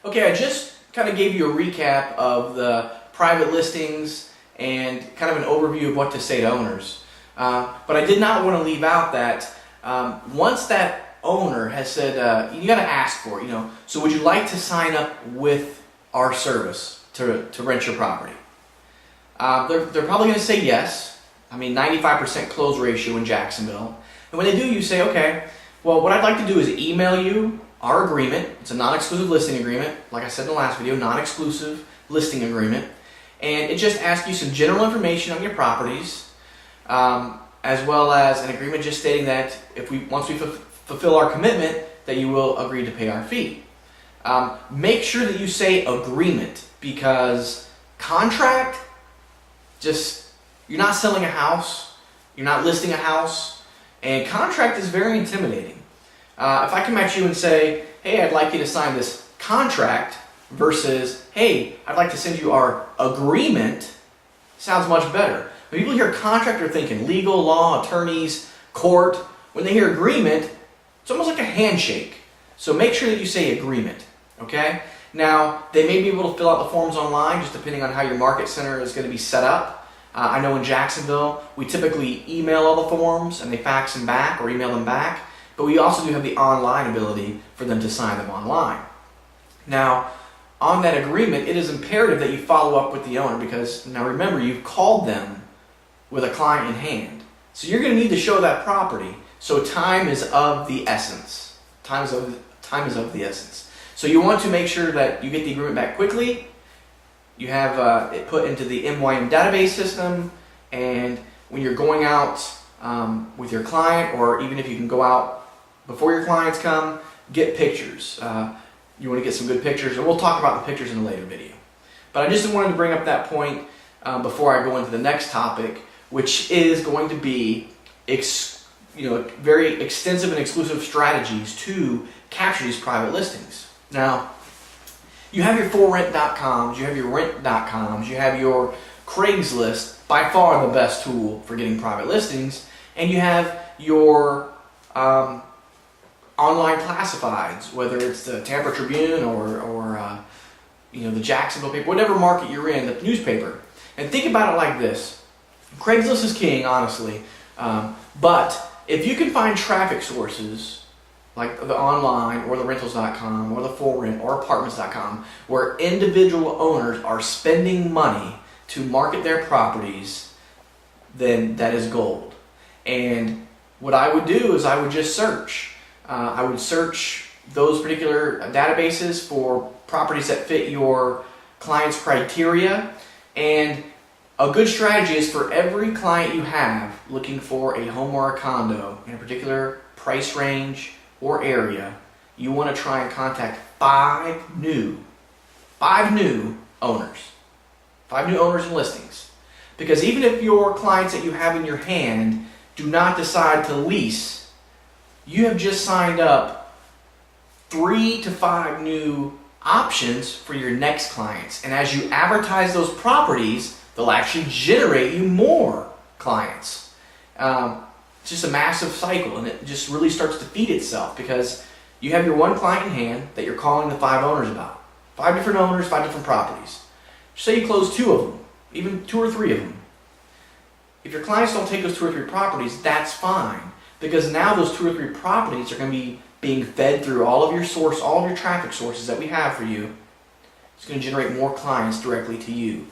Okay, I just kind of gave you a recap of the private listings and kind of an overview of what to say to owners. But I did not want to leave out that once that owner has said, you got to ask for it, so would you like to sign up with our service to rent your property? They're probably going to say yes. I mean, 95% close ratio in Jacksonville. And when they do, you say, okay, well, what I'd like to do is email you our agreement. It's a non-exclusive listing agreement. Like I said in the last video, non-exclusive listing agreement. And it just asks you some general information on your properties, as well as an agreement just stating that once we fulfill our commitment, that you will agree to pay our fee. Make sure that you say agreement, because contract, you're not selling a house, you're not listing a house, and contract is very intimidating. If I come at you and say, hey, I'd like you to sign this contract versus, hey, I'd like to send you our agreement, sounds much better. When people hear contract, they're thinking legal, law, attorneys, court. When they hear agreement, it's almost like a handshake. So make sure that you say agreement, okay? Now, they may be able to fill out the forms online, just depending on how your market center is going to be set up. I know in Jacksonville, we typically email all the forms and they fax them back or email them back. But we also do have the online ability for them to sign them online. Now, on that agreement, it is imperative that you follow up with the owner, because now remember, you've called them with a client in hand. So you're going to need to show that property. So time is of the essence. Time is of the essence. So you want to make sure that you get the agreement back quickly. You have it put into the MYM database system, and when you're going out with your client, or even if you can go out before your clients come, get pictures. You want to get some good pictures, and we'll talk about the pictures in a later video. But I just wanted to bring up that point before I go into the next topic, which is going to be very extensive and exclusive strategies to capture these private listings. Now, you have your ForRent.coms, you have your Rent.coms, you have your Craigslist, by far the best tool for getting private listings, and you have your online classifieds, whether it's the Tampa Tribune or the Jacksonville paper, whatever market you're in, the newspaper. And think about it like this. Craigslist is king, honestly, but if you can find traffic sources like the online or the rentals.com or the ForRent or apartments.com where individual owners are spending money to market their properties, then that is gold. And what I would do is I would just search. I would search those particular databases for properties that fit your client's criteria. And a good strategy is for every client you have looking for a home or a condo in a particular price range or area, you want to try and contact five new owners. 5 new owners and listings. Because even if your clients that you have in your hand do not decide to lease, you have just signed up 3 to 5 new options for your next clients. And as you advertise those properties, they'll actually generate you more clients. It's just a massive cycle, and it just really starts to feed itself, because you have your one client in hand that you're calling the 5 owners about. 5 different owners, 5 different properties. Say you close 2 of them, even 2 or 3 of them. If your clients don't take those 2 or 3 properties, that's fine, because now those 2 or 3 properties are going to be being fed through all of your traffic sources that we have for you. It's going to generate more clients directly to you,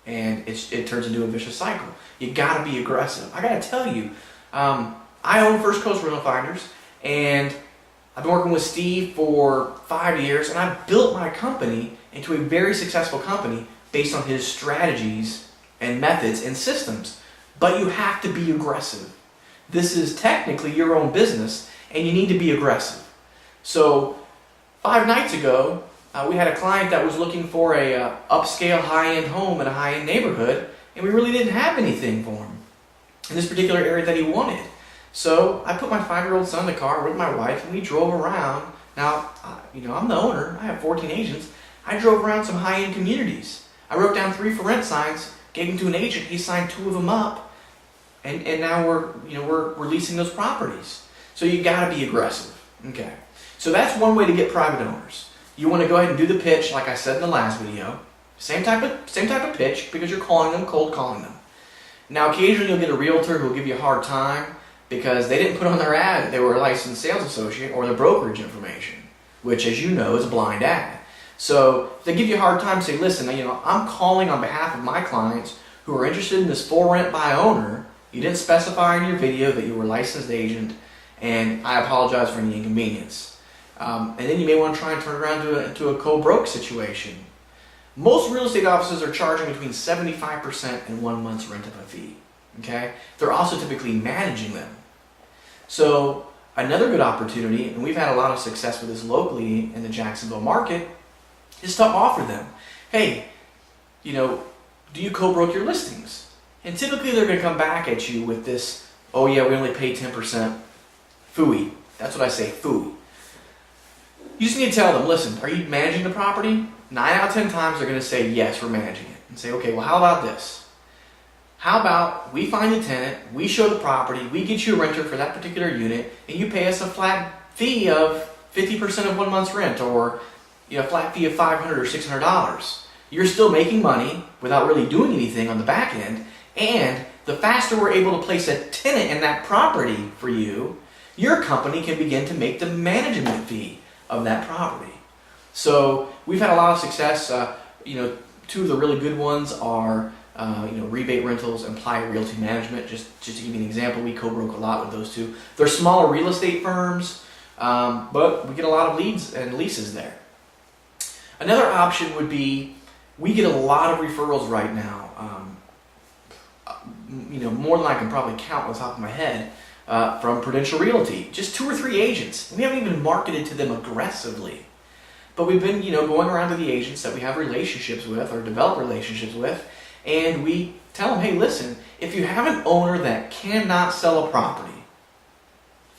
and it turns into a vicious cycle. You got to be aggressive. I got to tell you, I own First Coast Rental Finders, and I've been working with Steve for 5 years, and I've built my company into a very successful company based on his strategies and methods and systems. But you have to be aggressive. This is technically your own business, and you need to be aggressive. So 5 nights ago, we had a client that was looking for a upscale high-end home in a high-end neighborhood, and we really didn't have anything for him in this particular area that he wanted. So I put my 5-year-old son in the car with my wife, and we drove around. Now, I'm the owner. I have 14 agents. I drove around some high-end communities. I wrote down 3 for rent signs, gave them to an agent. He signed 2 of them up, and now we're leasing those properties. So you got to be aggressive. Okay. So that's one way to get private owners. You want to go ahead and do the pitch like I said in the last video. Same type of pitch, because you're calling them, cold calling them. Now occasionally you'll get a realtor who will give you a hard time because they didn't put on their ad that they were a licensed sales associate or the brokerage information, which, as you know, is a blind ad. So they give you a hard time, say, listen, I'm calling on behalf of my clients who are interested in this for rent by owner. You didn't specify in your video that you were a licensed agent, and I apologize for any inconvenience. And then you may want to try and turn it around to a co-broke situation. Most real estate offices are charging between 75% and 1 month's rent of a fee. Okay? They're also typically managing them. So another good opportunity, and we've had a lot of success with this locally in the Jacksonville market, is to offer them, hey, do you co-broke your listings? And typically they're going to come back at you with this, oh yeah, we only pay 10%. Phooey. That's what I say, phooey. You just need to tell them, listen, are you managing the property? 9 out of 10 times they're going to say, yes, we're managing it. And say, okay, well, how about this? How about we find the tenant, we show the property, we get you a renter for that particular unit, and you pay us a flat fee of 50% of 1 month's rent, or a flat fee of $500 or $600. You're still making money without really doing anything on the back end, and the faster we're able to place a tenant in that property for you, your company can begin to make the management fee of that property. So we've had a lot of success. Two of the really good ones are Rebate Rentals and Playa Realty Management. Just to give you an example, we co-broke a lot with those two. They're smaller real estate firms, but we get a lot of leads and leases there. Another option would be, we get a lot of referrals right now. More than I can probably count on the top of my head, from Prudential Realty. Just 2 or 3 agents. We haven't even marketed to them aggressively. But we've been, going around to the agents that we have relationships with or develop relationships with, and we tell them, hey, listen, if you have an owner that cannot sell a property,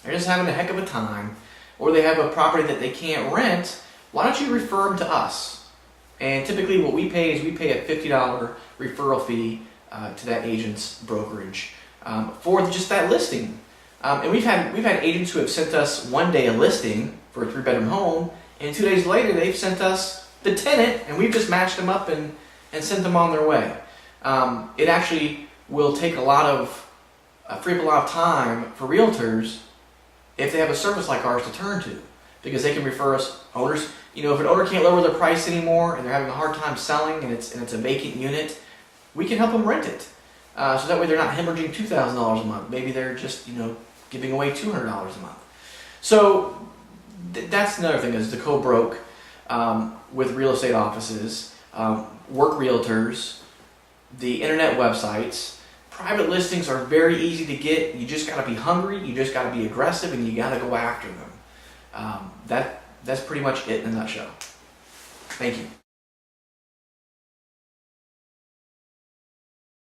they're just having a heck of a time, or they have a property that they can't rent, why don't you refer them to us? And typically what we pay is we pay a $50 referral fee to that agent's brokerage for just that listing. And we've had agents who have sent us one day a listing for a 3-bedroom home, and 2 days later they've sent us the tenant, and we've just matched them up and sent them on their way. It actually will take free up a lot of time for realtors if they have a service like ours to turn to, because they can refer us owners. If an owner can't lower their price anymore and they're having a hard time selling, and it's a vacant unit, we can help them rent it. So that way they're not hemorrhaging $2,000 a month. Maybe they're just giving away $200 a month. So that's another thing, is the co-broke with real estate offices, work realtors, the internet websites. Private listings are very easy to get. You just got to be hungry, you just got to be aggressive, and you got to go after them. That's pretty much it in a nutshell. Thank you.